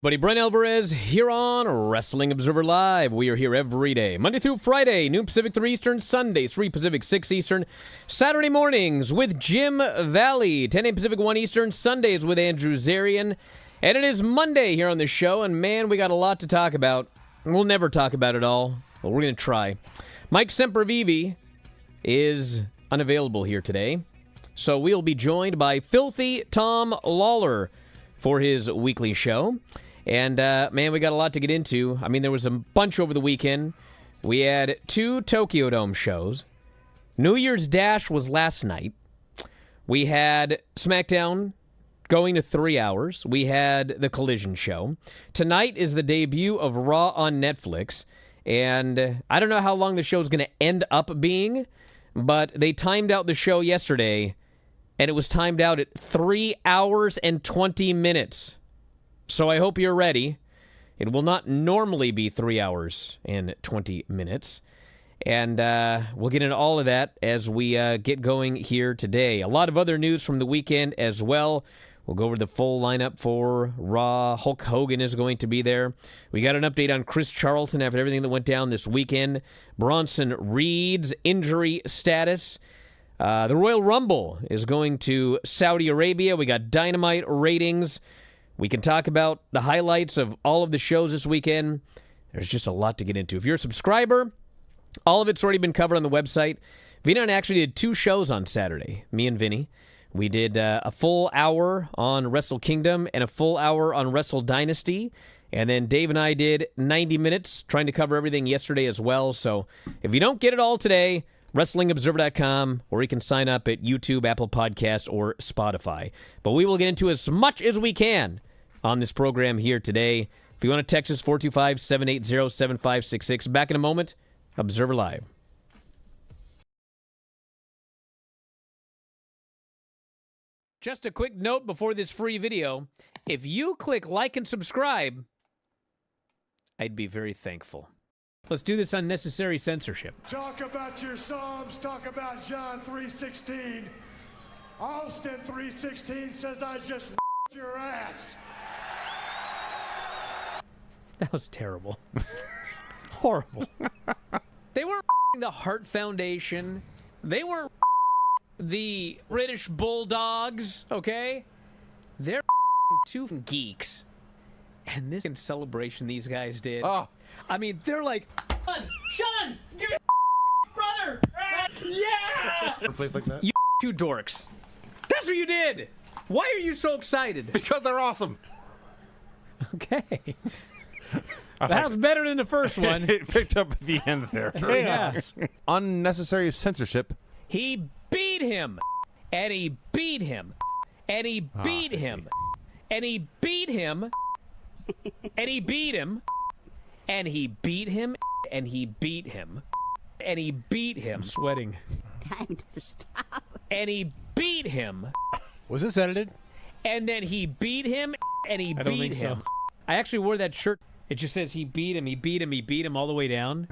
Buddy Bryan Alvarez here on Wrestling Observer Live. We are here every day, Monday through Friday, noon Pacific, 3 Eastern, Sundays, 3 Pacific, 6 Eastern, Saturday mornings with Jim Valley, 10 a.m. Pacific, 1 Eastern, Sundays with Andrew Zarian. And it is Monday here on the show, and man, we got a lot to talk about. We'll never talk about it all, but we're going to try. Mike Sempervive is unavailable here today, so we'll be joined by Filthy Tom Lawler for his weekly show. And, man, we got a lot to get into. I mean, there was a bunch over the weekend. We had 2 Tokyo Dome shows. New Year's Dash was last night. We had SmackDown going to 3 hours. We had the Collision show. Tonight is the debut of Raw on Netflix. And I don't know how long the show's going to end up being, but they timed out the show yesterday, and it was timed out at 3 hours and 20 minutes. So I hope you're ready. It will not normally be 3 hours and 20 minutes. And we'll get into all of that as we get going here today. A lot of other news from the weekend as well. We'll go over the full lineup for Raw. Hulk Hogan is going to be there. We got an update on Chris Charlton after everything that went down this weekend. Bronson Reed's injury status. The Royal Rumble is going to Saudi Arabia. We got Dynamite ratings. We can talk about the highlights of all of the shows this weekend. There's just a lot to get into. If you're a subscriber, all of it's already been covered on the website. Vinny and I actually did 2 shows on Saturday, me and Vinny. We did a full hour on Wrestle Kingdom and a full hour on Wrestle Dynasty. And then Dave and I did 90 minutes trying to cover everything yesterday as well. So if you don't get it all today, WrestlingObserver.com, or you can sign up at YouTube, Apple Podcasts, or Spotify. But we will get into as much as we can on this program here today. If you want to text us, 425-780-7566. Back in a moment, Observer Live. Just a quick note before this free video. If you click like and subscribe, I'd be very thankful. Let's do this unnecessary censorship. Talk about your Psalms, talk about John 3:16. Austin 3:16 says I just your ass. That was terrible. Horrible. They weren't the Heart Foundation. They weren't the British Bulldogs, okay? They're 2 geeks. And this celebration these guys did. Oh. I mean, they're like, Sean, give me brother. Yeah. A place like that? You 2 dorks. That's what you did. Why are you so excited? Because they're awesome. Okay. That was better than the first one. It picked up at the end there. Yes. Unnecessary censorship. He beat him, and he beat him, and he beat him, and he beat him, and he beat him, and he beat him, and he beat him, and he beat him. I'm sweating. Time to stop. And he beat him. Was this edited? And then he beat him, and he beat him. So. I actually wore that shirt. It just says he beat him, he beat him, he beat him all the way down.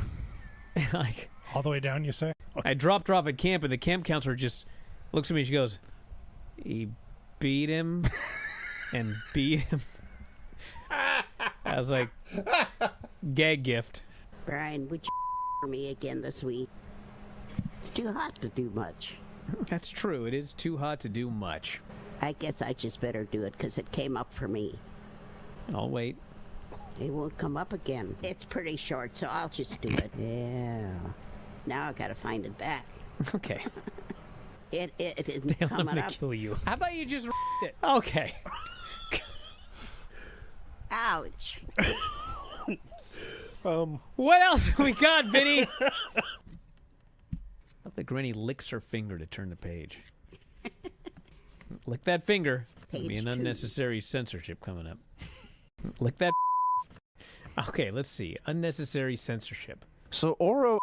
Like, all the way down, you say? I dropped her off at camp, and the camp counselor just looks at me. She goes, he beat him and beat him. I was like, gag gift. Brian, would you for me again this week? It's too hot to do much. That's true. It is too hot to do much. I guess I just better do it because it came up for me. I'll wait. It won't come up again. It's pretty short, so I'll just do it. Yeah. Now I gotta find it back. Okay. It isn't Damn, I'm coming gonna up. kill you. How about you just it? Okay. Ouch. What else we got, Vinny? I think Granny licks her finger to turn the page. Lick that finger. There'll be an unnecessary censorship coming up. Lick that. Okay, let's see. Unnecessary censorship. So Oro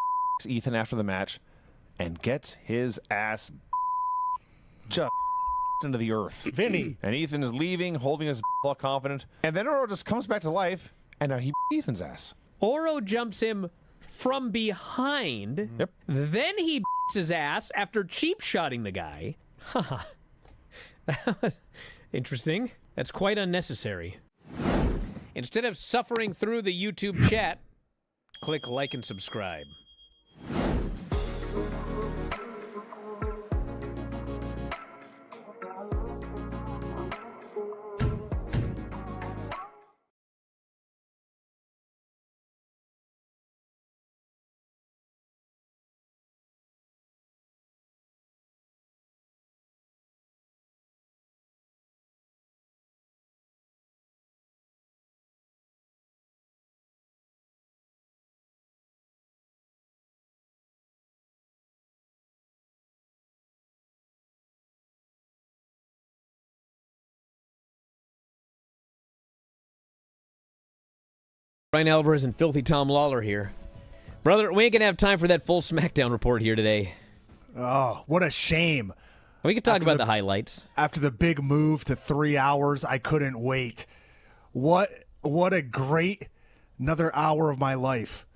Ethan after the match and gets his ass just into the earth. Vinny. And Ethan is leaving, holding his all confident. And then Oro just comes back to life, and now he Ethan's ass. Oro jumps him from behind. Yep. Then he beats his ass after cheap shotting the guy. Haha. That was interesting. That's quite unnecessary. Instead of suffering through the YouTube chat, click like and subscribe. Bryan Alvarez and Filthy Tom Lawler here. Brother, we ain't gonna have time for that full SmackDown report here today. Oh, what a shame. We can talk about the highlights. After the big move to 3 hours, I couldn't wait. What a great another hour of my life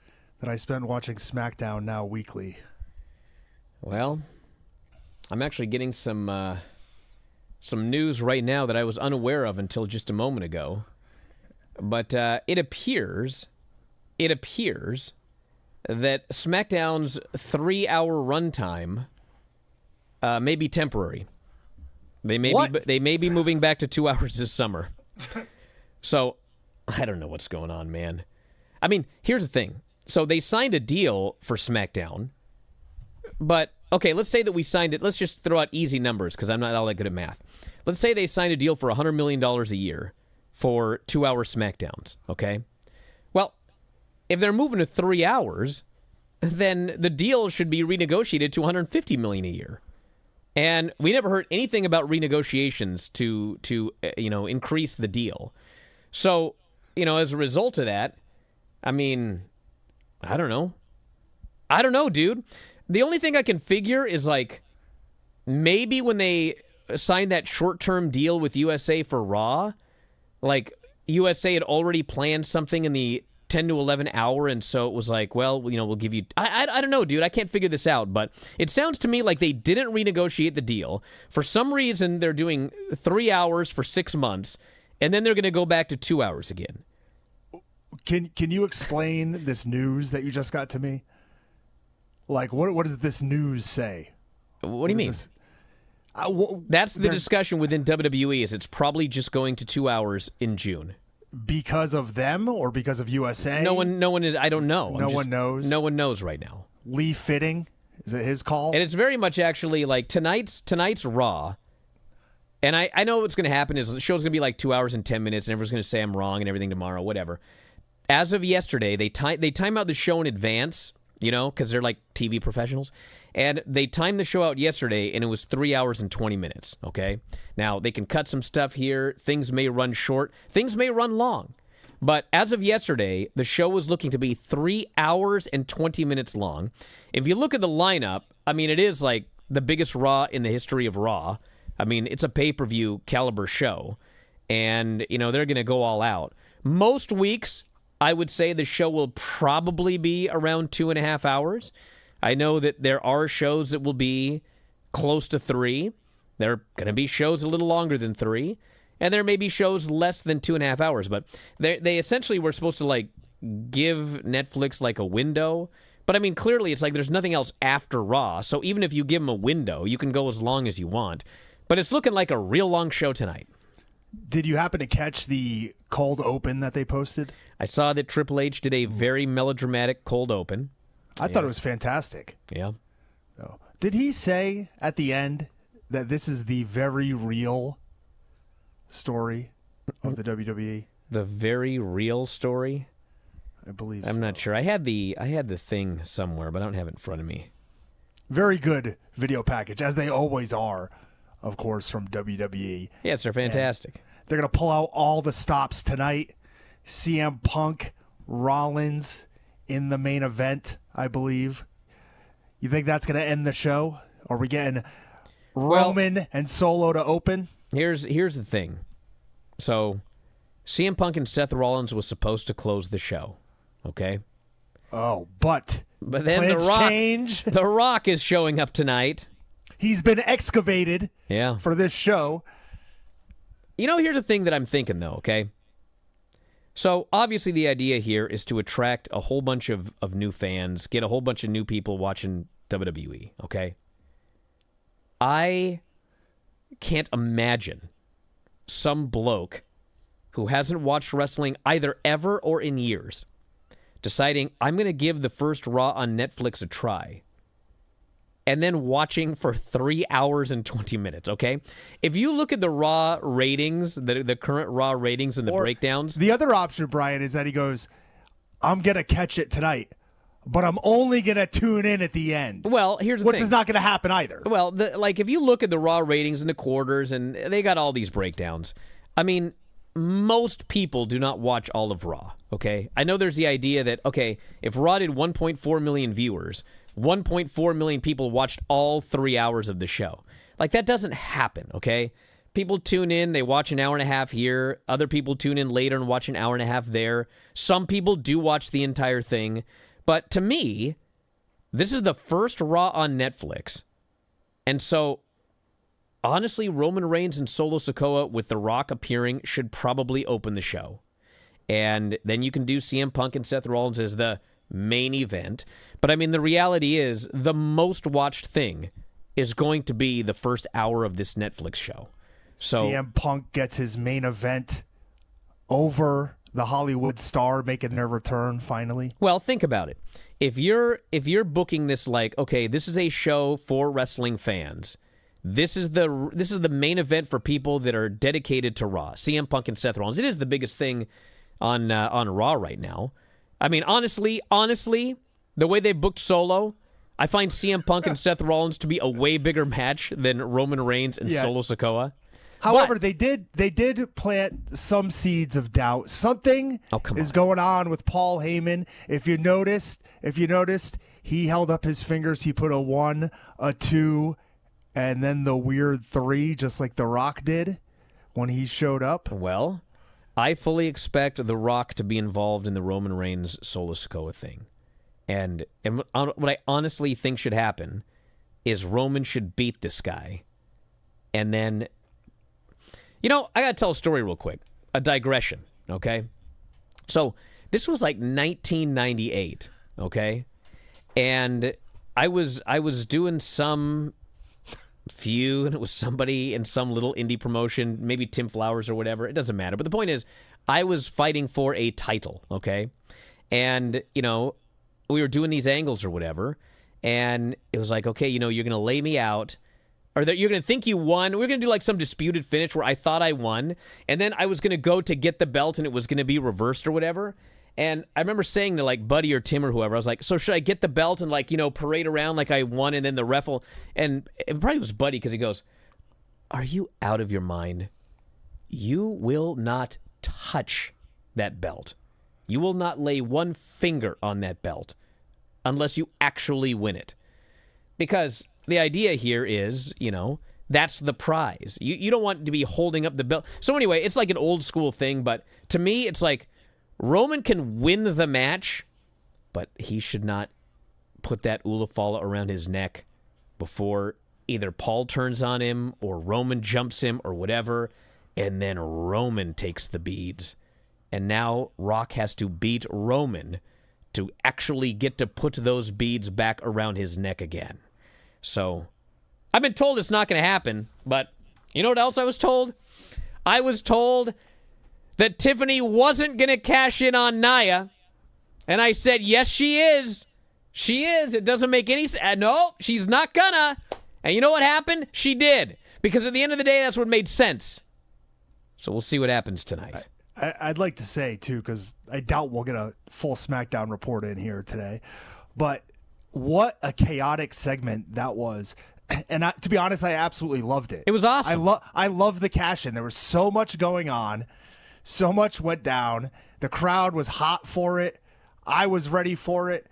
that I spent watching SmackDown now weekly. Well, I'm actually getting some news right now that I was unaware of until just a moment ago. But it appears that SmackDown's 3-hour runtime may be temporary. They may be moving back to 2 hours this summer. So I don't know what's going on, man. I mean, here's the thing. So they signed a deal for SmackDown, but okay, let's say that we signed it. Let's just throw out easy numbers because I'm not all that good at math. Let's say they signed a deal for $100 million a year for 2-hour SmackDowns, okay? Well, if they're moving to 3 hours, then the deal should be renegotiated to $150 million a year. And we never heard anything about renegotiations to increase the deal. So, as a result of that, I mean, I don't know, dude. The only thing I can figure is like maybe when they signed that short-term deal with USA for Raw, like, USA had already planned something in the 10 to 11 hour, and so it was like, well, we'll give you... I don't know, dude. I can't figure this out, but it sounds to me like they didn't renegotiate the deal. For some reason, they're doing 3 hours for 6 months, and then they're going to go back to 2 hours again. Can you explain this news that you just got to me? Like, what does this news say? What do you mean? That's the discussion within WWE, is it's probably just going to 2 hours in June. Because of them or because of USA? No one is, I don't know. One knows? No one knows right now. Lee Fitting? Is it his call? And it's very much actually like tonight's Raw. And I know what's going to happen is the show's going to be like 2 hours and 10 minutes and everyone's going to say I'm wrong and everything tomorrow, whatever. As of yesterday, they time out the show in advance, because they're like TV professionals. And they timed the show out yesterday, and it was 3 hours and 20 minutes, okay? Now, they can cut some stuff here. Things may run short. Things may run long. But as of yesterday, the show was looking to be 3 hours and 20 minutes long. If you look at the lineup, I mean, it is like the biggest Raw in the history of Raw. I mean, it's a pay-per-view caliber show. And, they're going to go all out. Most weeks, I would say the show will probably be around 2.5 hours. I know that there are shows that will be close to 3. There are going to be shows a little longer than 3. And there may be shows less than 2.5 hours. But they essentially were supposed to, like, give Netflix, like, a window. But, I mean, clearly it's like there's nothing else after Raw. So even if you give them a window, you can go as long as you want. But it's looking like a real long show tonight. Did you happen to catch the cold open that they posted? I saw that Triple H did a very melodramatic cold open. I thought it was fantastic. Yeah. Oh. Did he say at the end that this is the very real story of the WWE? The very real story? I believe I'm not sure. I had the thing somewhere, but I don't have it in front of me. Very good video package, as they always are, of course, from WWE. Yes, they're fantastic. And they're going to pull out all the stops tonight. CM Punk, Rollins in the main event, I believe. You think that's going to end the show? Are we getting Roman and Solo to open? Here's the thing. So, CM Punk and Seth Rollins was supposed to close the show, okay? Oh, but then The Rock is showing up tonight. He's been excavated for this show. Here's the thing that I'm thinking, though, okay? So obviously the idea here is to attract a whole bunch of new fans, get a whole bunch of new people watching WWE, okay? I can't imagine some bloke who hasn't watched wrestling either ever or in years deciding, I'm going to give the first Raw on Netflix a try, and then watching for 3 hours and 20 minutes, okay? If you look at the Raw ratings, the current Raw ratings and the breakdowns. The other option, Brian, is that he goes, I'm going to catch it tonight, but I'm only going to tune in at the end. Well, here's the Which thing. is not going to happen either. Well, if you look at the Raw ratings and the quarters, and they got all these breakdowns, I mean, most people do not watch all of Raw, okay? I know there's the idea that, okay, if Raw did 1.4 million viewers, 1.4 million people watched all 3 hours of the show. Like, that doesn't happen, okay? People tune in, they watch an hour and a half here. Other people tune in later and watch an hour and a half there. Some people do watch the entire thing. But to me, this is the first Raw on Netflix. And so, honestly, Roman Reigns and Solo Sikoa with The Rock appearing should probably open the show. And then you can do CM Punk and Seth Rollins as the main event. But I mean, the reality is the most watched thing is going to be the first hour of this Netflix show. So CM Punk gets his main event over the Hollywood star making their return finally. Well, think about it. If you're booking this like, okay, this is a show for wrestling fans. This is the main event for people that are dedicated to Raw. CM Punk and Seth Rollins. It is the biggest thing on Raw right now. I mean, honestly, the way they booked Solo, I find CM Punk and Seth Rollins to be a way bigger match than Roman Reigns and Solo Sikoa. However, they did plant some seeds of doubt. Something is going on with Paul Heyman. If you noticed, he held up his fingers. He put a 1, a 2, and then the weird 3, just like The Rock did when he showed up. Well, I fully expect The Rock to be involved in the Roman Reigns Solo Sikoa thing. And what I honestly think should happen is Roman should beat this guy. And then, I got to tell a story real quick. A digression, okay? So this was like 1998, okay? And I was doing some feud, and it was somebody in some little indie promotion, maybe Tim Flowers or whatever. It doesn't matter. But the point is, I was fighting for a title, okay? And, we were doing these angles or whatever, and it was like, okay, you're going to lay me out, or that you're going to think you won. We were going to do like some disputed finish where I thought I won, and then I was going to go to get the belt, and it was going to be reversed or whatever. And I remember saying to like Buddy or Tim or whoever, I was like, so should I get the belt and like, parade around like I won, and then the ref will, and it probably was Buddy because he goes, are you out of your mind? You will not touch that belt. You will not lay one finger on that belt unless you actually win it. Because the idea here is, that's the prize. You don't want to be holding up the belt. So anyway, it's like an old school thing, but to me, it's like Roman can win the match, but he should not put that Ulafala around his neck before either Paul turns on him or Roman jumps him or whatever, and then Roman takes the beads. And now Rock has to beat Roman to actually get to put those beads back around his neck again. So, I've been told it's not going to happen, but you know what else I was told? I was told that Tiffany wasn't going to cash in on Nia, and I said, yes, she is. She is. It doesn't make any sense. No, she's not gonna. And you know what happened? She did. Because at the end of the day, that's what made sense. So we'll see what happens tonight. I'd like to say, too, because I doubt we'll get a full SmackDown report in here today, but what a chaotic segment that was. And to be honest, I absolutely loved it. It was awesome. I love the cash-in. There was so much going on. So much went down. The crowd was hot for it. I was ready for it.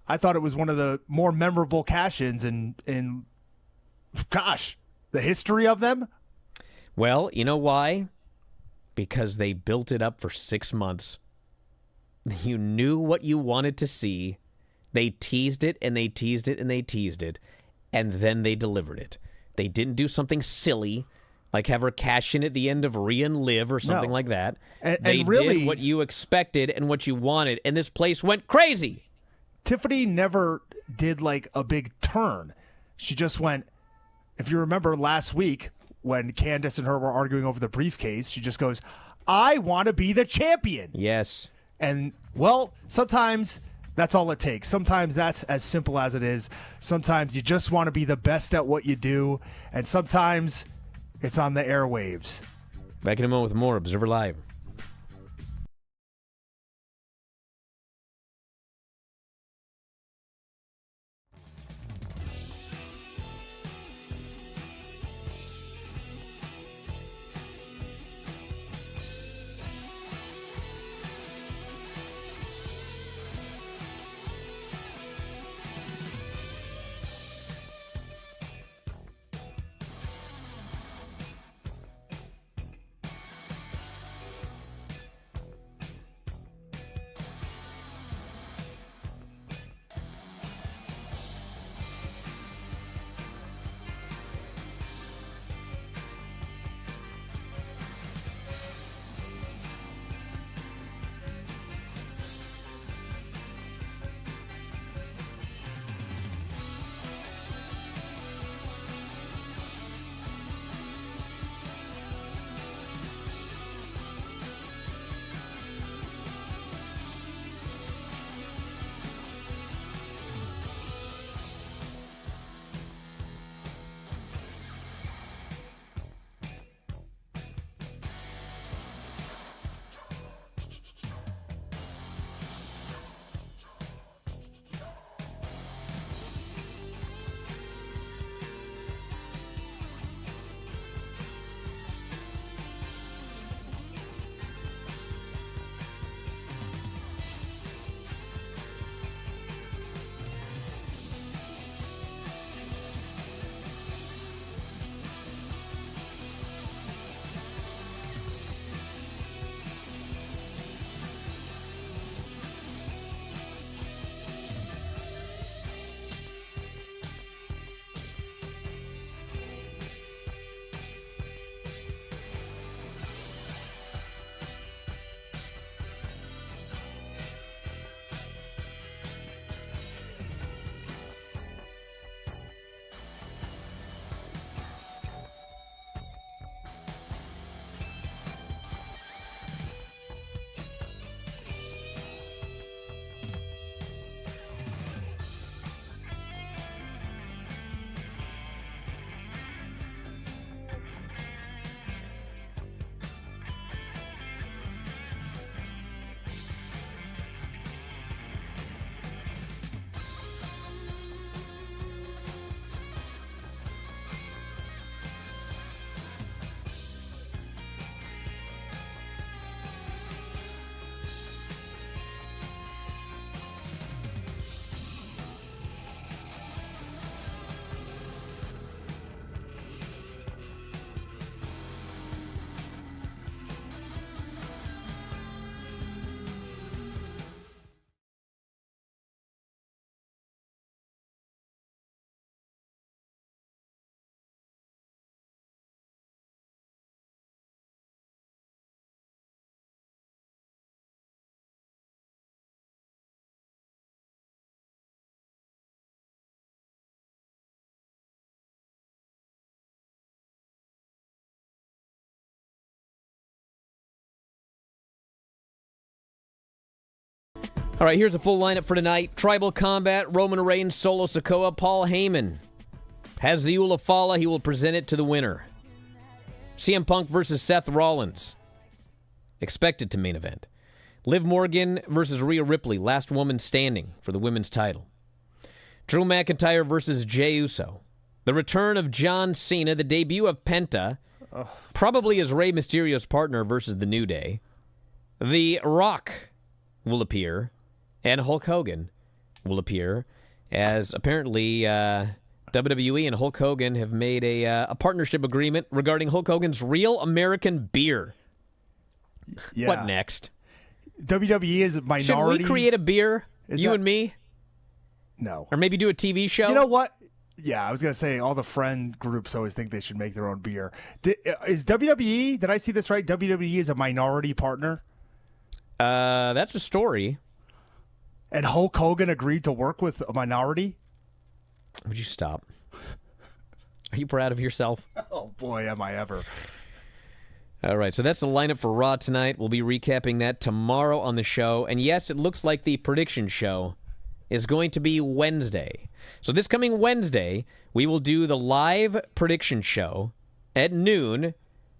I thought it was one of the more memorable cash-ins in gosh, the history of them. Well, you know why? Because they built it up for 6 months. You knew what you wanted to see. They teased it, and they teased it, and they teased it, and then they delivered it. They didn't do something silly Like have her cash in at the end of Rhea and Liv or something like that. They really, did what you expected and what you wanted, and this place went crazy. Tiffany never did like a big turn. She just went, if you remember last week when Candace and her were arguing over the briefcase, she just goes, I want to be the champion. Yes. And, well, sometimes that's all it takes. Sometimes that's as simple as it is. Sometimes you just want to be the best at what you do, and sometimes it's on the airwaves. Back in a moment with more Observer Live. All right, here's a full lineup for tonight. Tribal Combat, Roman Reigns, Solo Sikoa, Paul Heyman has the Ulafala. He will present it to the winner. CM Punk versus Seth Rollins, expected to main event. Liv Morgan versus Rhea Ripley, last woman standing for the women's title. Drew McIntyre versus Jey Uso. The return of John Cena, the debut of Penta, probably as Rey Mysterio's partner versus The New Day. The Rock will appear, and Hulk Hogan will appear, as apparently WWE and Hulk Hogan have made a partnership agreement regarding Hulk Hogan's Real American Beer. Yeah. What next? WWE is a minority. Should we create a beer, and me? No. Or maybe do a TV show? You know what? Yeah, I was gonna say all the friend groups always think they should make their own beer. Is WWE? Did I see this right? WWE is a minority partner, That's a story. and Hulk Hogan agreed to work with a minority. Would you stop? Are you proud of yourself? Oh boy, am I ever! All right, so that's the lineup for Raw tonight. We'll be recapping that tomorrow on the show. And yes, it looks like the prediction show is going to be Wednesday. So this coming Wednesday, we will do the live prediction show at noon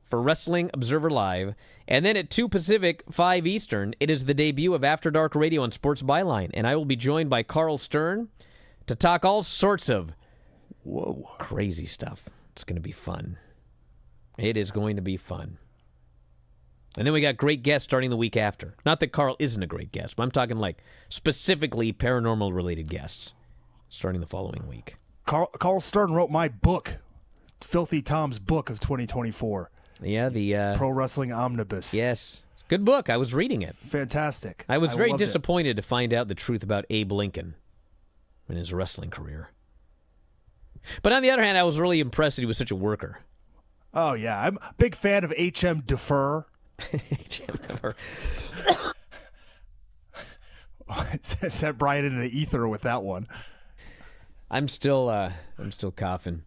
for Wrestling Observer Live. And then at 2 Pacific, 5 Eastern, it is the debut of After Dark Radio on Sports Byline. And I will be joined by Carl Stern to talk all sorts of crazy stuff. It's going to be fun. It is going to be fun. And then we got great guests starting the week after. Not that Carl isn't a great guest, but I'm talking like specifically paranormal-related guests starting the following week. Carl Stern wrote my book, Filthy Tom's book of 2024. Yeah, the Pro Wrestling Omnibus. Yes, good book. I was reading it. Fantastic. I was very loved it. disappointed to find out the truth about Abe Lincoln in his wrestling career. But on the other hand, I was really impressed that he was such a worker. Oh yeah, I'm a big fan of H.M. Defer. Sent Bryan into the ether with that one. I'm still coughing.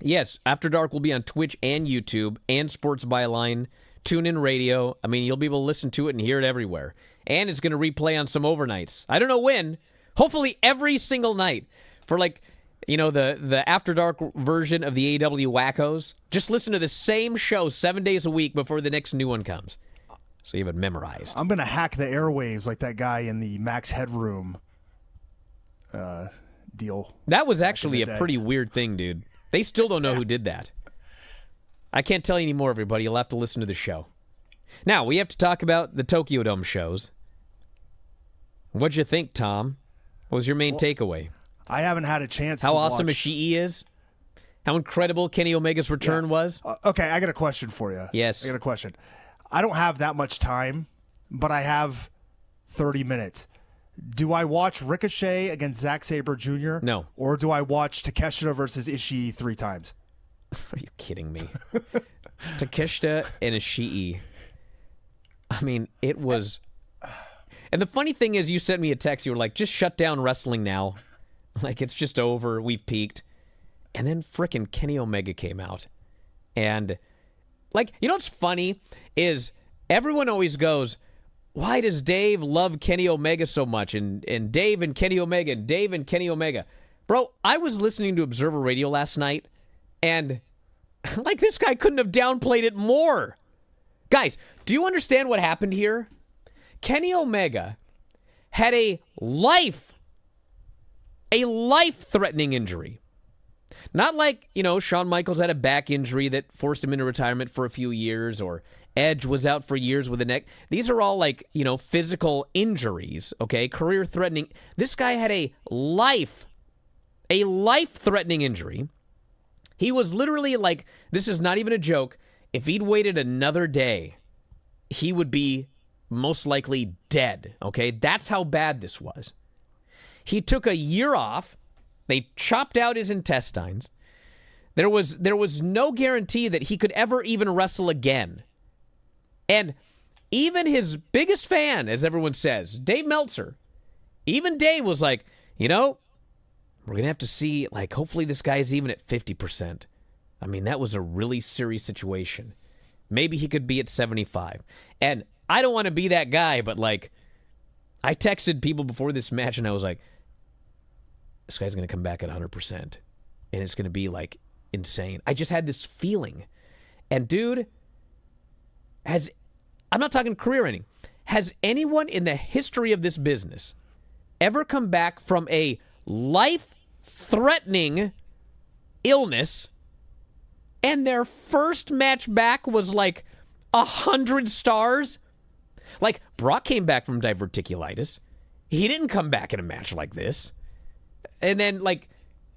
Yes, After Dark will be on Twitch and YouTube and Sports Byline, TuneIn Radio. I mean, you'll be able to listen to it and hear it everywhere. And it's going to replay on some overnights. I don't know when. Hopefully every single night for the After Dark version of the AEW Wackos. Just listen to the same show 7 days a week before the next new one comes. So you have it memorized. I'm going to hack the airwaves like that guy in the Max Headroom deal. That was actually a pretty weird thing, dude. They still don't know who did that. I can't tell you anymore, everybody. You'll have to listen to the show. Now, we have to talk about the Tokyo Dome shows. What'd you think, Tom? What was your main takeaway? I haven't had a chance How to awesome watch. Ishii is? How incredible Kenny Omega's return was? Okay, I got a question for you. Yes. I got a question. I don't have that much time, but I have 30 minutes. Do I watch Ricochet against Zack Sabre Jr.? No. Or do I watch Takeshita versus Ishii 3 times? Are you kidding me? Takeshita and Ishii. I mean, it was... And the funny thing is, you sent me a text. You were like, just shut down wrestling now. Like, it's just over. We've peaked. And then frickin' Kenny Omega came out. And, like, you know what's funny is everyone always goes, why does Dave love Kenny Omega so much? And Dave and Kenny Omega and Dave and Kenny Omega. Bro, I was listening to Observer Radio last night, and, like, this guy couldn't have downplayed it more. Guys, do you understand what happened here? Kenny Omega had a life-threatening injury. Not like, Shawn Michaels had a back injury that forced him into retirement for a few years, or Edge was out for years with a neck. These are all like, physical injuries, okay? Career-threatening. This guy had a life-threatening injury. He was literally like, this is not even a joke, if he'd waited another day, he would be most likely dead, okay? That's how bad this was. He took a year off. They chopped out his intestines. There was no guarantee that he could ever even wrestle again. And even his biggest fan, as everyone says, Dave Meltzer, even Dave was like, we're going to have to see, like, hopefully this guy's even at 50%. I mean, that was a really serious situation. Maybe he could be at 75. And I don't want to be that guy, but, like, I texted people before this match, and I was like, this guy's going to come back at 100%. And it's going to be, like, insane. I just had this feeling. And, dude, I'm not talking career ending. Has anyone in the history of this business ever come back from a life-threatening illness and their first match back was like 100 stars? Like, Brock came back from diverticulitis. He didn't come back in a match like this. And then, like,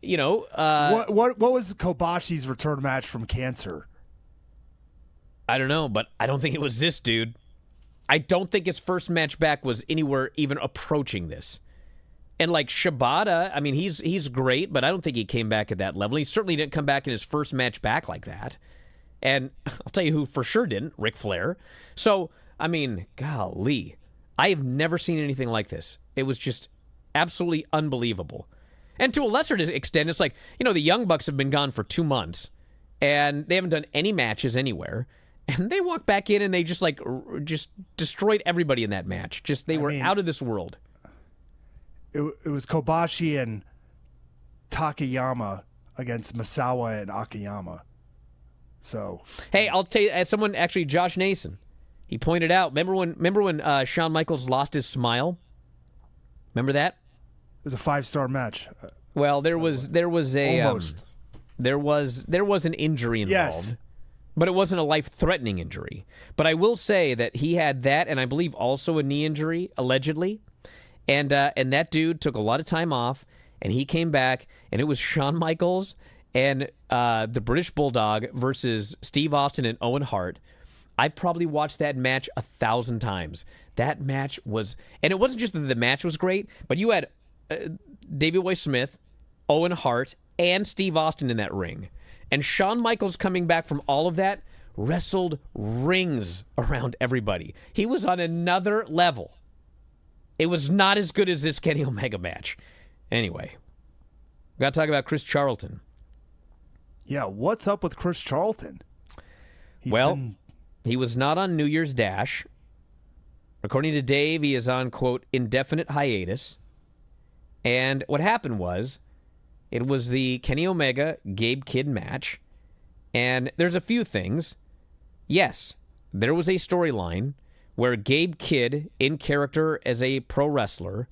what was Kobashi's return match from cancer? I don't know, but I don't think it was this, dude. I don't think his first match back was anywhere even approaching this. And like Shibata, I mean, he's great, but I don't think he came back at that level. He certainly didn't come back in his first match back like that. And I'll tell you who for sure didn't, Ric Flair. So, I mean, golly, I have never seen anything like this. It was just absolutely unbelievable. And to a lesser extent, it's like, the Young Bucks have been gone for 2 months, and they haven't done any matches anywhere. And they walked back in, and they just destroyed everybody in that match. They were out of this world. It was Kobashi and Takayama against Misawa and Akiyama. So, hey, I'll tell you, someone actually, Josh Nason, he pointed out. Remember when Shawn Michaels lost his smile? Remember that? It was a 5-star match. Well, there was a almost. There was an injury involved. Yes. But it wasn't a life-threatening injury. But I will say that he had that, and I believe also a knee injury, allegedly. And that dude took a lot of time off, and he came back, and it was Shawn Michaels and the British Bulldog versus Steve Austin and Owen Hart. I probably watched that match 1,000 times. That match was, and it wasn't just that the match was great, but you had Davey Boy Smith, Owen Hart, and Steve Austin in that ring. And Shawn Michaels, coming back from all of that, wrestled rings around everybody. He was on another level. It was not as good as this Kenny Omega match. Anyway, we got to talk about Chris Charlton. Yeah, what's up with Chris Charlton? He was not on New Year's Dash. According to Dave, he is on, quote, indefinite hiatus. And what happened was, it was the Kenny Omega Gabe Kidd match. And there's a few things. Yes, there was a storyline where Gabe Kidd, in character as a pro wrestler,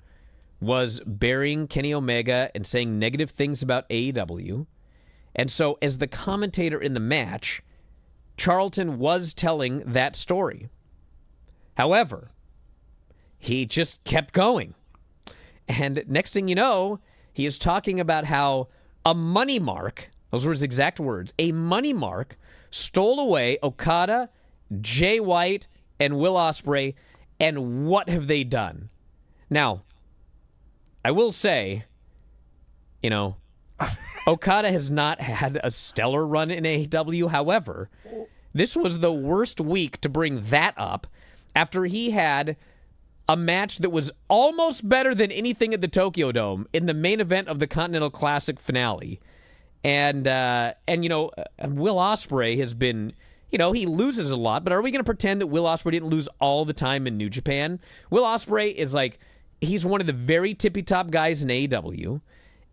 was burying Kenny Omega and saying negative things about AEW. And so, as the commentator in the match, Charlton was telling that story. However, he just kept going. And next thing you know, he is talking about how a money mark, those were his exact words, a money mark stole away Okada, Jay White, and Will Ospreay, and what have they done? Now, I will say, Okada has not had a stellar run in AEW. However, this was the worst week to bring that up after he had a match that was almost better than anything at the Tokyo Dome in the main event of the Continental Classic finale. And Will Ospreay has been, he loses a lot, but are we going to pretend that Will Ospreay didn't lose all the time in New Japan? Will Ospreay is he's one of the very tippy-top guys in AEW.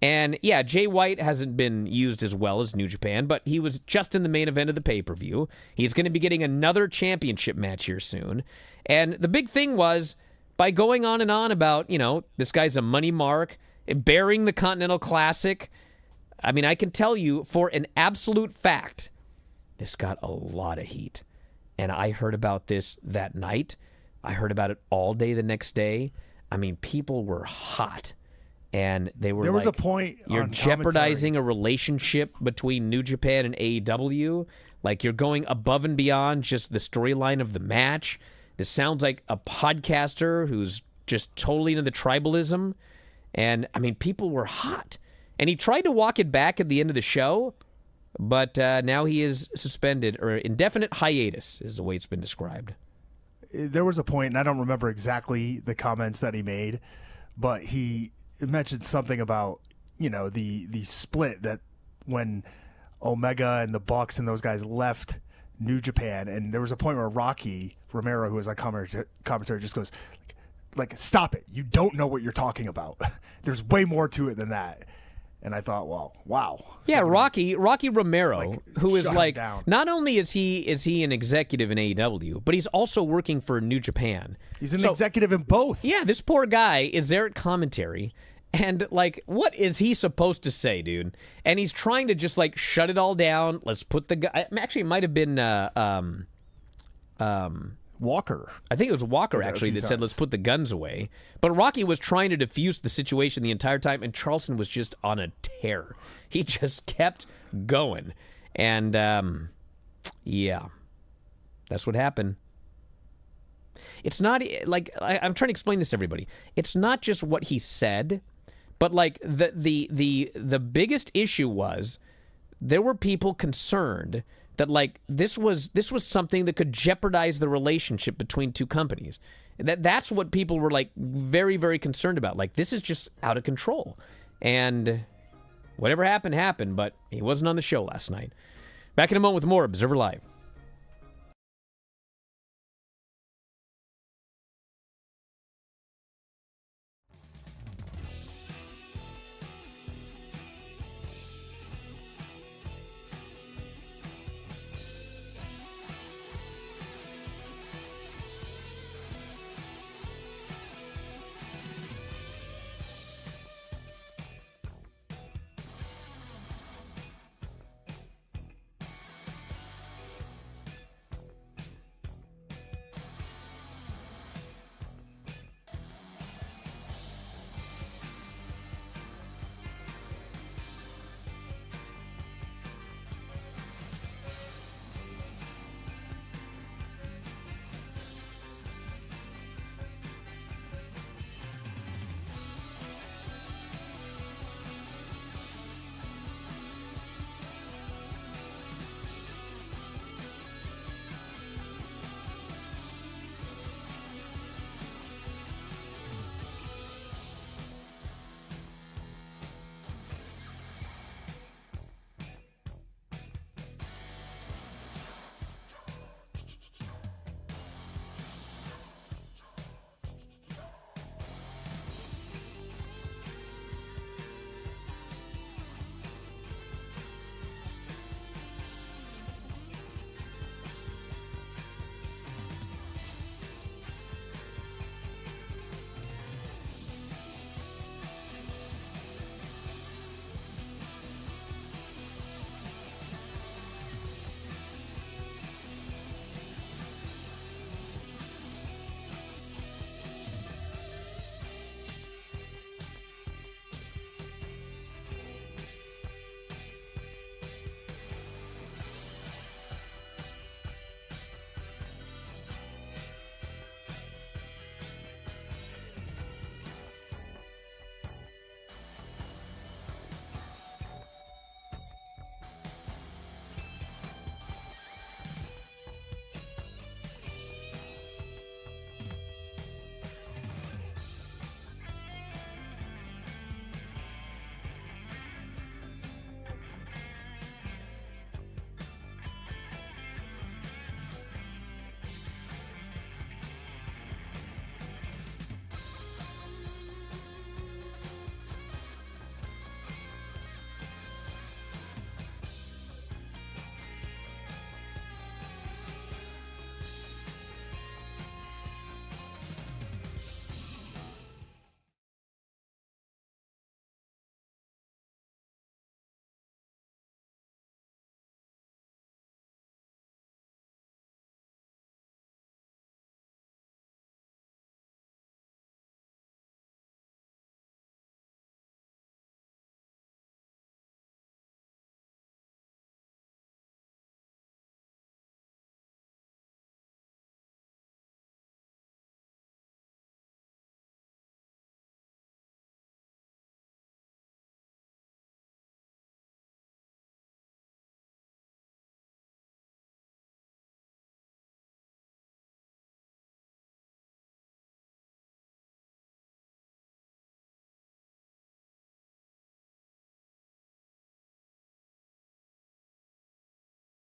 And yeah, Jay White hasn't been used as well as New Japan, but he was just in the main event of the pay-per-view. He's going to be getting another championship match here soon. And the big thing was, by going on and on about, this guy's a money mark, burying the Continental Classic, I mean, I can tell you for an absolute fact, this got a lot of heat. And I heard about this that night. I heard about it all day the next day. I mean, people were hot. And they were there was a point you're on jeopardizing commentary. a relationship between New Japan and AEW. Like, you're going above and beyond just the storyline of the match. This sounds like a podcaster who's just totally into the tribalism. And, I mean, people were hot. And he tried to walk it back at the end of the show, but now he is suspended, or indefinite hiatus is the way it's been described. There was a point, and I don't remember exactly the comments that he made, but he mentioned something about, the split that when Omega and the Bucks and those guys left New Japan, and there was a point where Rocky Romero, who was like commentary, just goes, like, stop it. You don't know what you're talking about. There's way more to it than that. And I thought, well, wow. Yeah, Rocky Romero, who is down. not only is he an executive in AEW, but he's also working for New Japan. He's an executive in both. Yeah, this poor guy is there at commentary, and what is he supposed to say, dude? And he's trying to just shut it all down. Let's put the guy. Actually, it might have been Walker. I think it was Walker, actually, that said, let's put the guns away. But Rocky was trying to defuse the situation the entire time, and Charlton was just on a tear. He just kept going. And, yeah, that's what happened. It's not, I'm trying to explain this to everybody. It's not just what he said, But like the biggest issue was there were people concerned that like this was something that could jeopardize the relationship between two companies. That's what people were like very, very concerned about. Like, this is just out of control. And whatever happened, but he wasn't on the show last night. Back in a moment with more Observer Live.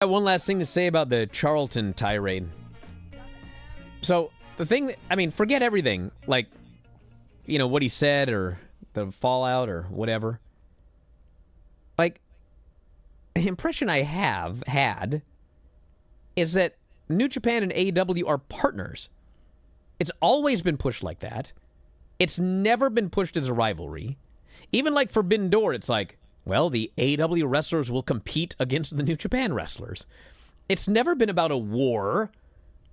One last thing to say about the Charlton tirade. So, the thing, forget everything. Like, what he said or the fallout or whatever. Like, the impression I have had is that New Japan and AEW are partners. It's always been pushed like that. It's never been pushed as a rivalry. Even like Forbidden Door, it's like, well, the AEW wrestlers will compete against the New Japan wrestlers. It's never been about a war,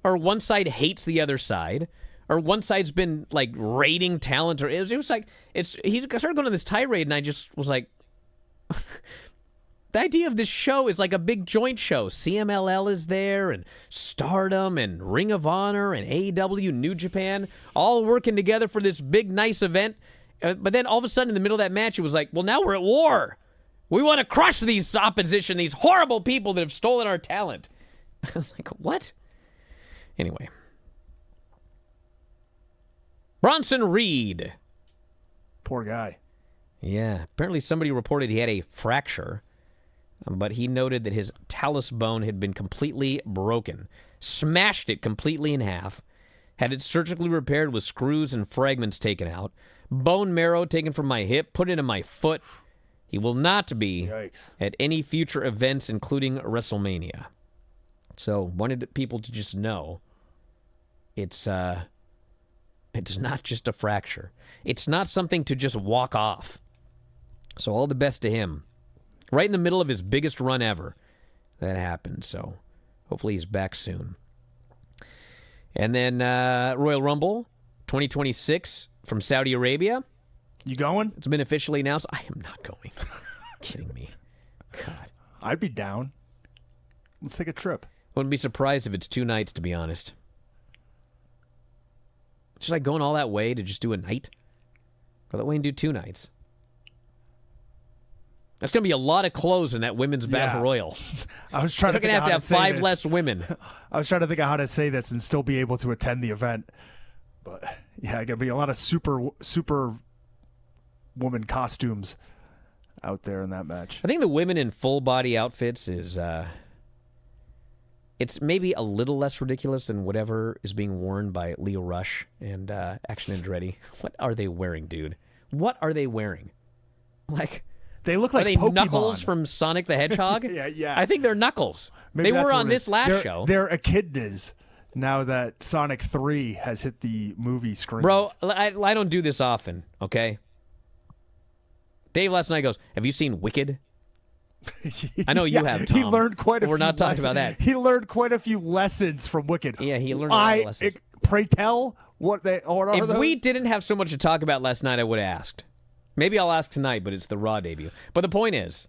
or one side hates the other side, or one side's been like raiding talent, or it was like he started going on this tirade, and I just was like, the idea of this show is like a big joint show. CMLL is there, and Stardom, and Ring of Honor, and AEW, New Japan, all working together for this big, nice event. But then all of a sudden in the middle of that match, it was like, well, now we're at war. We want to crush these opposition, these horrible people that have stolen our talent. I was like, what? Anyway. Bronson Reed. Poor guy. Yeah, apparently somebody reported he had a fracture, but he noted that his talus bone had been completely broken, smashed it completely in half, had it surgically repaired with screws and fragments taken out, bone marrow taken from my hip, put into my foot. He will not be at any future events, including WrestleMania. So, wanted people to just know it's not just a fracture. It's not something to just walk off. So all the best to him. Right in the middle of his biggest run ever, that happened. So hopefully he's back soon. And then Royal Rumble 2026 from Saudi Arabia. You going? It's been officially announced. I am not going. Kidding me. God. I'd be down. Let's take a trip. Wouldn't be surprised if it's 2 nights, to be honest. Just like going all that way to just do a night? Go that way and do 2 nights. That's going to be a lot of clothes in that women's battle royal. I was trying You're going to have 5 less women. I was trying to think of how to say this and still be able to attend the event. But yeah, going to be a lot of super woman costumes out there in that match. I think the women in full body outfits is it's maybe a little less ridiculous than whatever is being worn by Leo Rush and Action Andretti. What are they wearing, dude? What are they wearing? Like, they look like are they Pokemon. Knuckles from Sonic the Hedgehog? Yeah. I think they're Knuckles. Maybe they that's were what on it this is. last show. They're echidnas now that Sonic 3 has hit the movie screen. Bro, I don't do this often, okay? Dave last night goes, have you seen Wicked? I know you have, Tom. He learned quite a few We're not talking lessons. about that. He learned quite a few lessons from Wicked. Yeah, he learned a lot of lessons. Pray tell, what are If those? we didn't have so much to talk about last night, I would have asked. Maybe I'll ask tonight, but it's the Raw debut. But the point is,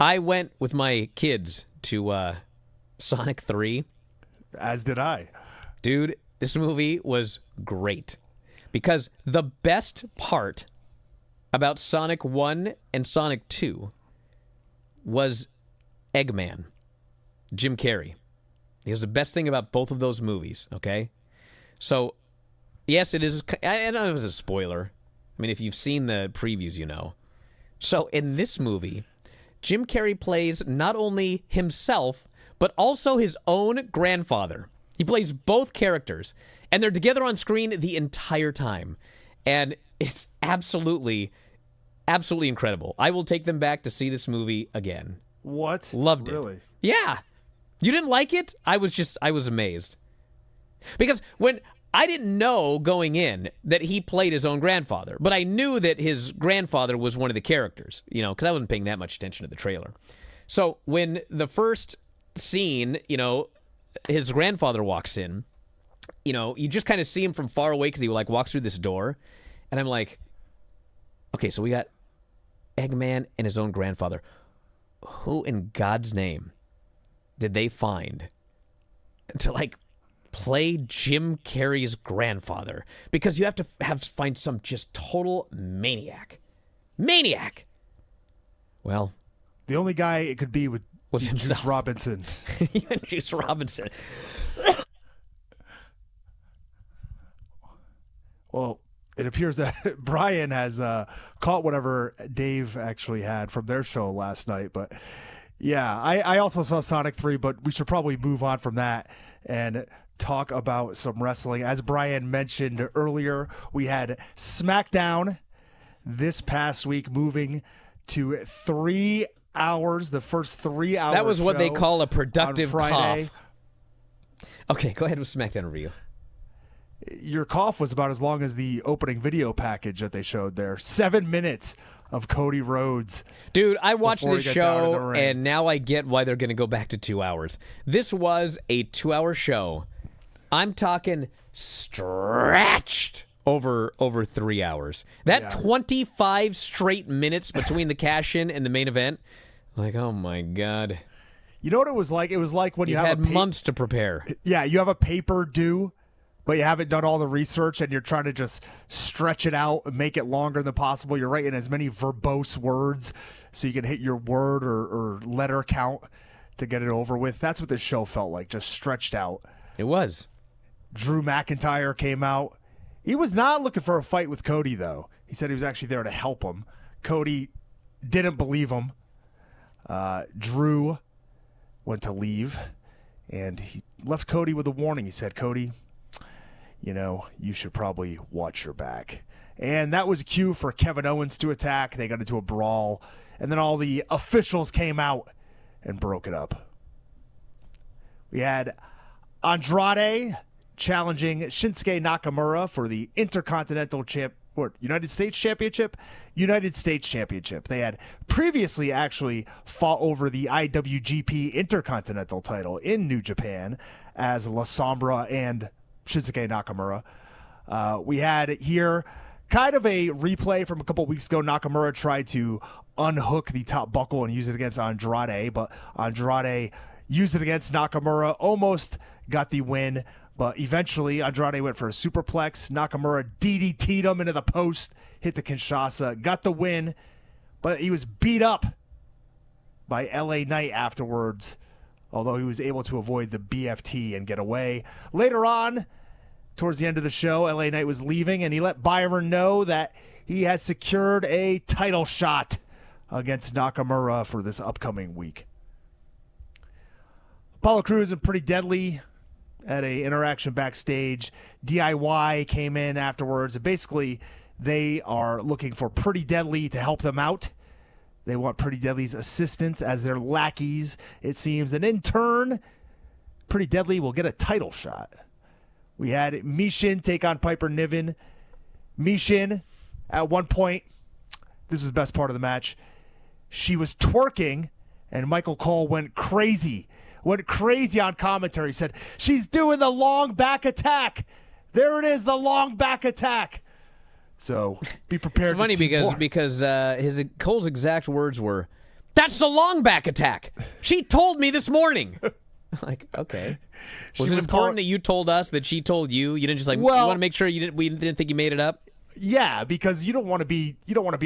I went with my kids to Sonic 3. As did I. Dude, this movie was great. Because the best part about Sonic 1 and Sonic 2 was Eggman, Jim Carrey. It was the best thing about both of those movies, okay? So, yes, it is. I know it was a spoiler. I mean, if you've seen the previews, you know. So, in this movie, Jim Carrey plays not only himself, but also his own grandfather. He plays both characters, and they're together on screen the entire time. And it's absolutely incredible. I will take them back to see this movie again. What? Loved it. Really? Yeah. You didn't like it? I was amazed. Because when I didn't know going in that he played his own grandfather, but I knew that his grandfather was one of the characters, you know, because I wasn't paying that much attention to the trailer. So when the first scene, you know, his grandfather walks in, you know, you just kind of see him from far away because he like walks through this door, and I'm like, okay, so we got Eggman and his own grandfather. Who in God's name did they find to like play Jim Carrey's grandfather? Because you have to find some just total maniac. Well, the only guy it could be was himself. Juice Robinson. Juice Robinson. Well, it appears that Brian has caught whatever Dave actually had from their show last night. But yeah, I also saw Sonic 3, but we should probably move on from that and talk about some wrestling. As Brian mentioned earlier, we had SmackDown this past week moving to 3 hours, the first 3 hours. That was what they call a productive Friday. cough. Okay, go ahead with SmackDown review. Your cough was about as long as the opening video package that they showed there. 7 minutes of Cody Rhodes. Dude, I watched before this he got down in the show, ring. and now I get why they're going to go back to 2 hours. This was a 2-hour show. I'm talking stretched over 3 hours. That 25 straight minutes between the cash-in and the main event, like, oh my God. You know what it was like? It was like when You've you have had months to prepare. Yeah, you have a paper due, but you haven't done all the research and you're trying to just stretch it out and make it longer than possible. You're writing as many verbose words so you can hit your word or letter count to get it over with. That's what this show felt like, just stretched out. It was. Drew McIntyre came out. He was not looking for a fight with Cody, though. He said he was actually there to help him. Cody didn't believe him. Drew went to leave, and he left Cody with a warning. He said, Cody, you should probably watch your back. And that was a cue for Kevin Owens to attack. They got into a brawl, and then all the officials came out and broke it up. We had Andrade challenging Shinsuke Nakamura for the Intercontinental United States Championship. They had previously actually fought over the IWGP Intercontinental title in New Japan as La Sombra and Shinsuke Nakamura. We had here kind of a replay from a couple weeks ago. Nakamura tried to unhook the top buckle and use it against Andrade, but Andrade used it against Nakamura, almost got the win. But eventually, Andrade went for a superplex. Nakamura DDT'd him into the post, hit the Kinshasa, got the win. But he was beat up by LA Knight afterwards, although he was able to avoid the BFT and get away. Later on, towards the end of the show, LA Knight was leaving, and he let Byron know that he has secured a title shot against Nakamura for this upcoming week. Apollo Crews and Pretty Deadly at a interaction backstage. DIY came in afterwards. And basically, they are looking for Pretty Deadly to help them out. They want Pretty Deadly's assistance as their lackeys, it seems. And in turn, Pretty Deadly will get a title shot. We had Mishin take on Piper Niven. Mishin, at one point, this was the best part of the match, she was twerking, and Michael Cole went crazy on commentary. He said, she's doing the long back attack. There it is, the long back attack. So be prepared. It's funny because Cole's exact words were, "That's the long back attack. She told me this morning." Like, okay. Was it important that you told us that she told you? You didn't just you want to make sure we didn't think you made it up? Yeah, because you don't want to be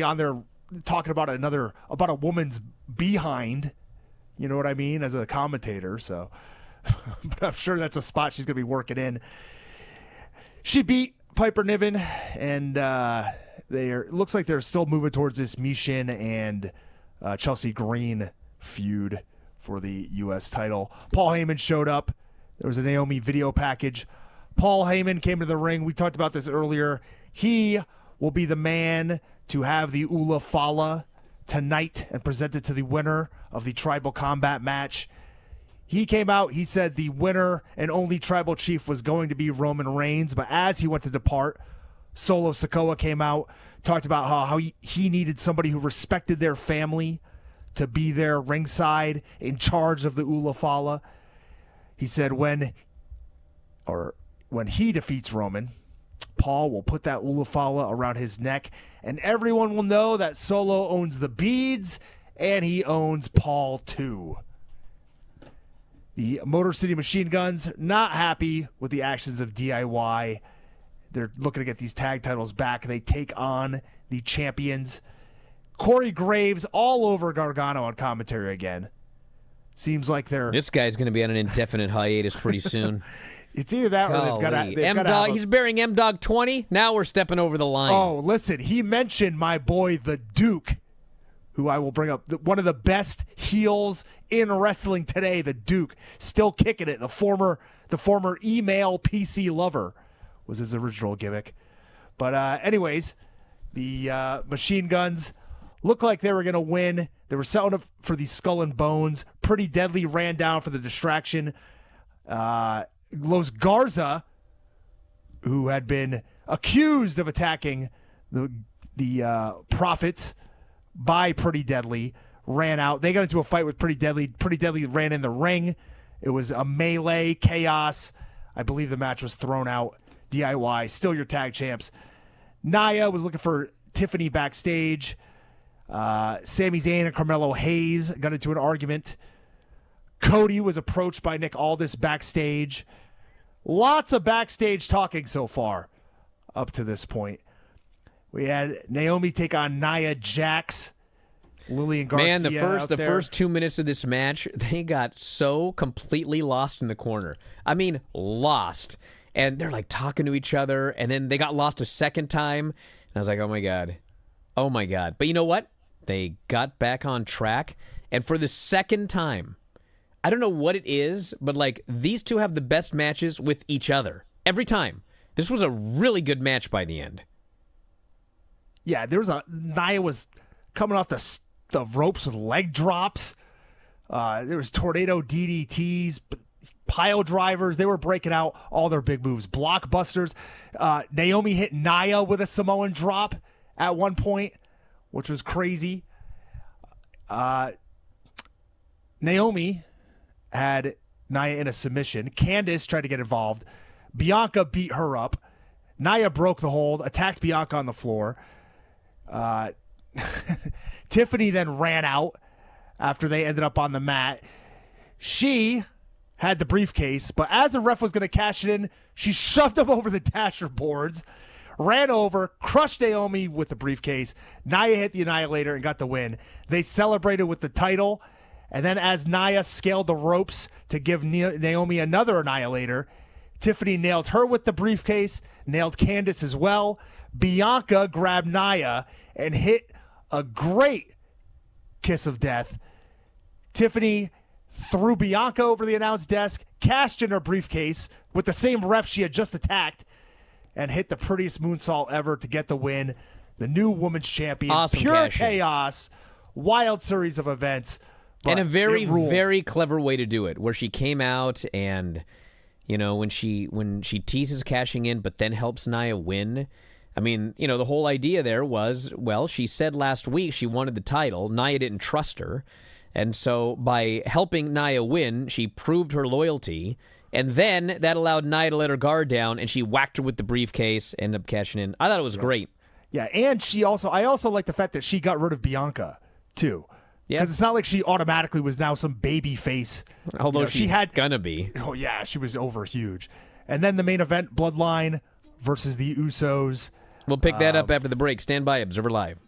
on there talking about a woman's behind. You know what I mean? As a commentator, so but I'm sure that's a spot she's going to be working in. She beat Piper Niven, and looks like they're still moving towards this Mishin and Chelsea Green feud for the U.S. title. Paul Heyman showed up. There was a Naomi video package. Paul Heyman came to the ring. We talked about this earlier. He will be the man to have the Ula Fala tonight and present it to the winner of the Tribal Combat match. He came out, he said the winner and only Tribal Chief was going to be Roman Reigns, but as he went to depart, Solo Sikoa came out, talked about how he needed somebody who respected their family to be there ringside in charge of the Ula Fala. He said when he defeats Roman, Paul will put that Ula Fala around his neck, and everyone will know that Solo owns the beads, and he owns Paul too. The Motor City Machine Guns, not happy with the actions of DIY. They're looking to get these tag titles back. They take on the champions. Corey Graves all over Gargano on commentary again. Seems like this guy's going to be on an indefinite hiatus pretty soon. It's either that or they've got he's bearing M-Dog 20. Now we're stepping over the line. Oh, listen, he mentioned my boy, the Duke, who I will bring up. One of the best heels in wrestling today, the Duke, still kicking it. The former email PC lover was his original gimmick. But anyways, the Machine Guns looked like they were going to win. They were selling up for the Skull and Bones. Pretty Deadly ran down for the distraction. Los Garza, who had been accused of attacking the Prophets by Pretty Deadly, ran out. They got into a fight with Pretty Deadly. Pretty Deadly ran in the ring. It was a melee, chaos. I believe the match was thrown out. DIY, still your tag champs. Nia was looking for Tiffany backstage. Sami Zayn and Carmelo Hayes got into an argument. Cody was approached by Nick Aldis backstage. Lots of backstage talking so far up to this point. We had Naomi take on Nia Jax. Lillian Garcia. Man, the first 2 minutes of this match, they got so completely lost in the corner. I mean, lost. And they're like talking to each other, and then they got lost a second time. And I was like, oh my God. Oh my God. But you know what? They got back on track. And for the second time, I don't know what it is, but like these two have the best matches with each other. Every time. This was a really good match by the end. Yeah, Nia was coming off the ropes with leg drops. There was tornado DDTs, pile drivers. They were breaking out all their big moves. Blockbusters. Naomi hit Nia with a Samoan drop at one point, which was crazy. Naomi had Nia in a submission. Candice tried to get involved. Bianca beat her up. Nia broke the hold, attacked Bianca on the floor. Tiffany then ran out after they ended up on the mat. She had the briefcase, but as the ref was going to cash it in, she shoved him over the dasher boards, ran over, crushed Naomi with the briefcase. Nia hit the Annihilator and got the win. They celebrated with the title, and then as Nia scaled the ropes to give Naomi another Annihilator, Tiffany nailed her with the briefcase, nailed Candice as well. Bianca grabbed Nia and hit a great kiss of death. Tiffany threw Bianca over the announce desk, cashed in her briefcase with the same ref she had just attacked, and hit the prettiest moonsault ever to get the win. The new women's champion. Awesome Pure cash-in. chaos. Wild series of events. And a very, it ruled. very clever way to do it, where she came out and, you know, when she teases cashing in but then helps Nia win. I mean, you know, the whole idea there was, well, she said last week she wanted the title. Nia didn't trust her. And so by helping Nia win, she proved her loyalty. And then that allowed Nia to let her guard down, and she whacked her with the briefcase, ended up cashing in. I thought it was great. Yeah, and I also like the fact that she got rid of Bianca, too. Yeah. Because it's not like she automatically was now some baby face. Although she had gonna be. Oh, yeah, she was over huge. And then the main event, Bloodline versus the Usos. We'll pick that up after the break. Stand by, Observer Live.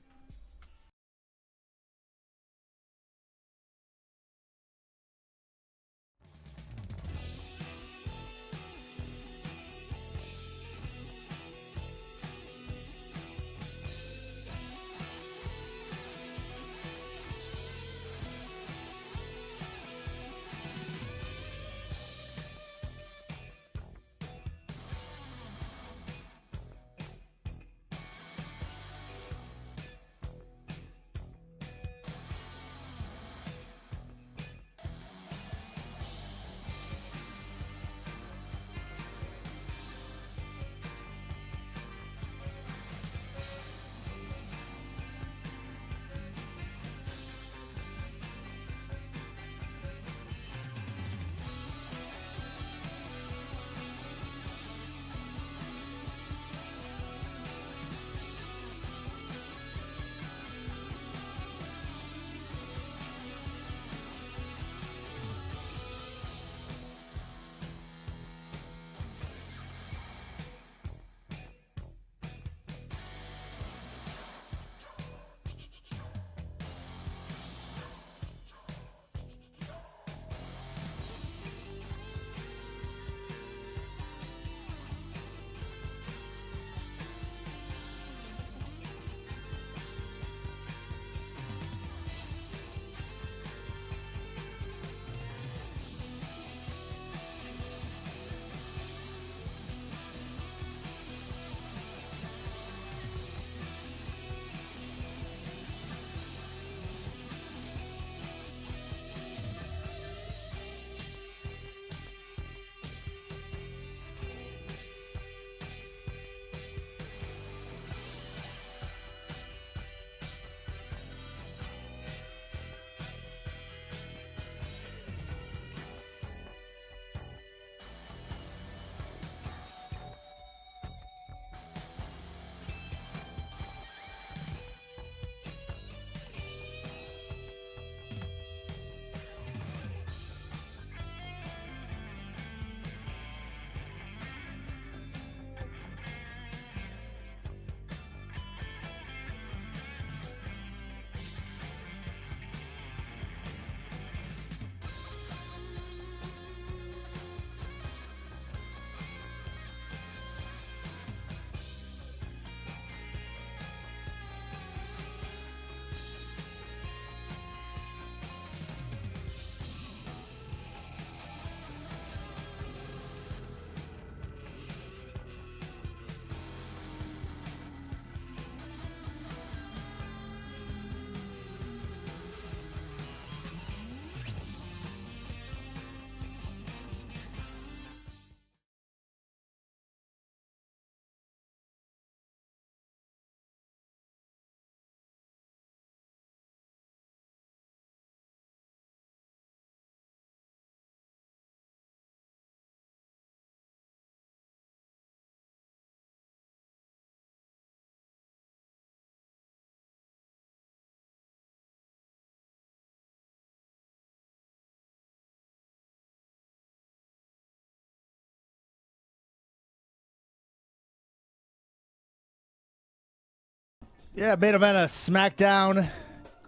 Yeah, main event of SmackDown,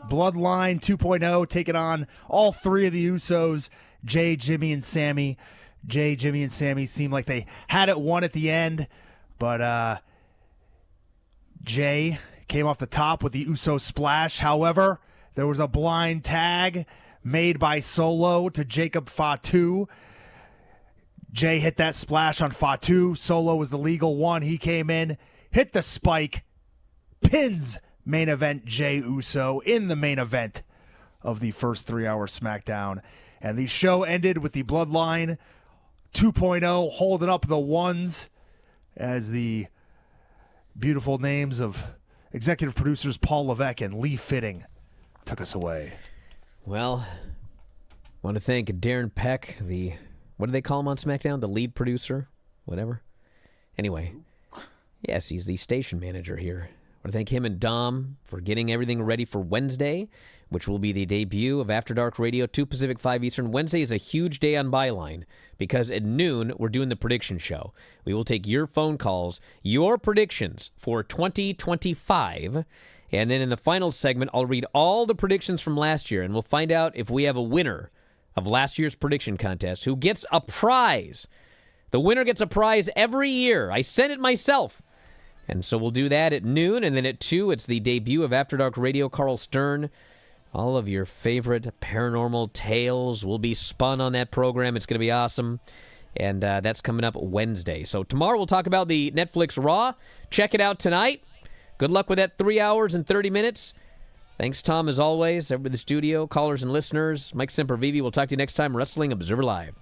Bloodline 2.0, taking on all three of the Usos, Jay, Jimmy, and Sammy. Jay, Jimmy, and Sammy seemed like they had it won at the end, but Jay came off the top with the Uso splash. However, there was a blind tag made by Solo to Jacob Fatu. Jay hit that splash on Fatu. Solo was the legal one. He came in, hit the spike, pins main event Jay Uso in the main event of the first 3-hour SmackDown. And the show ended with the Bloodline 2.0 holding up the ones as the beautiful names of executive producers Paul Levesque and Lee Fitting took us away. Well, I want to thank Darren Peck, what do they call him on SmackDown? The lead producer? Whatever. Anyway, yes, he's the station manager here. I want to thank him and Dom for getting everything ready for Wednesday, which will be the debut of After Dark Radio, 2 Pacific, 5 Eastern. Wednesday is a huge day on Byline because at noon, we're doing the prediction show. We will take your phone calls, your predictions for 2025, and then in the final segment, I'll read all the predictions from last year, and we'll find out if we have a winner of last year's prediction contest who gets a prize. The winner gets a prize every year. I sent it myself. And so we'll do that at noon, and then at 2, it's the debut of After Dark Radio, Carl Stern. All of your favorite paranormal tales will be spun on that program. It's going to be awesome. And that's coming up Wednesday. So tomorrow we'll talk about the Netflix Raw. Check it out tonight. Good luck with that 3 hours and 30 minutes. Thanks, Tom, as always. Everybody in the studio, callers and listeners. Mike Sempervive. We'll talk to you next time. Wrestling Observer Live.